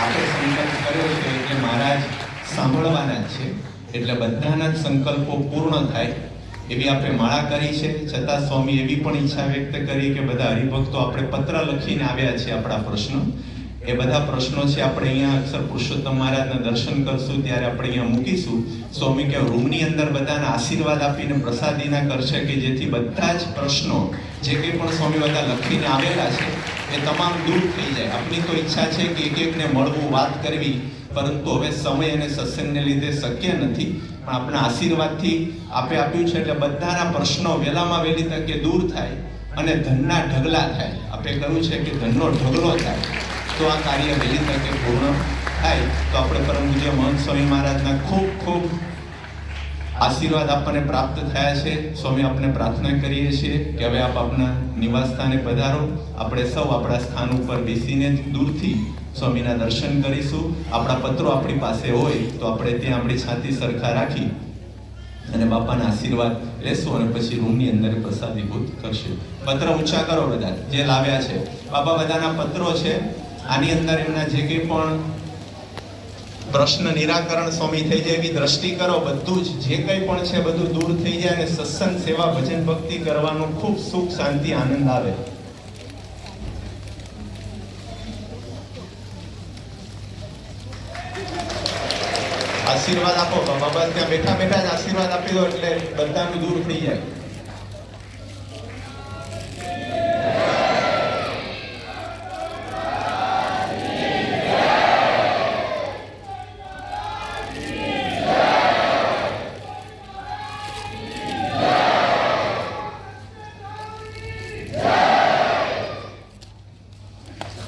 આપણે સંકલ્પ કર્યો છે એટલે મહારાજ સાંભળવાના જ છે, એટલે બધાના જ સંકલ્પો પૂર્ણ થાય એવી આપણે માળા કરી છે. છતાં સ્વામી એવી પણ ઈચ્છા વ્યક્ત કરી કે બધા હરિભક્તો આપણે પત્ર લખીને આવ્યા છે આપણા પ્રશ્નો, એ બધા પ્રશ્નો છે આપણે અહીંયા અક્ષર પુરુષોત્તમ મહારાજના દર્શન કરશું ત્યારે આપણે અહીંયા મૂકીશું. સ્વામી કે રૂમની અંદર બધાને આશીર્વાદ આપીને પ્રસાદીના કરશે કે જેથી બધા જ પ્રશ્નો જે કંઈ પણ સ્વામી બધા લખીને આવેલા છે એ તમામ દૂર થઈ જાય. આપણી તો ઈચ્છા છે કે એક એકને મળવું, વાત કરવી, પરંતુ હવે સમય અને સત્સંગને લીધે શક્ય નથી. પણ આપણા આશીર્વાદથી આપે આપ્યું છે એટલે બધાના પ્રશ્નો વહેલામાં વહેલી તકે દૂર થાય અને ધનના ઢગલા થાય. આપે કહ્યું છે કે ધનનો ઢગલો થાય તો આ કાર્ય વહેલી તકે પૂર્ણ થાય. તો આપણે પરમ પૂજ્ય મહંત સ્વામી મહારાજના ખૂબ ખૂબ આશીર્વાદ આપણને પ્રાપ્ત થયા છે. સ્વામી આપણે પ્રાર્થના કરીએ છીએ કે હવે આપ આપના નિવાસ સ્થાને પધારો. આપણે સૌ આપણા સ્થાન ઉપર બેસીને જ દૂરથી સ્વામીના દર્શન કરીશું. આપણા પત્રો આપણી પાસે હોય તો આપણે ત્યાં આપણી છાતી સરખા રાખી અને બાપાના આશીર્વાદ લેશું અને પછી રૂમની અંદર પ્રસાદીભૂત કરશું. પત્ર ઊંચા કરો બધા જે લાવ્યા છે. બાપા બધાના પત્રો છે. આની અંદર એમના જે કંઈ પણ પ્રશ્ન નિરાકરણ સ્વામી થઈ જાય એવી દ્રષ્ટિ કરો. બધું જ જે કંઈ પણ છે બધું દૂર થઈ જાય અને સત્સંગ સેવા ભજન ભક્તિ કરવાનું ખૂબ સુખ શાંતિ આનંદ આવે. આશીર્વાદ આપો બાબા, ત્યાં બેઠા બેઠા જ આશીર્વાદ આપી દો એટલે બધાનું દૂર થઈ જાય.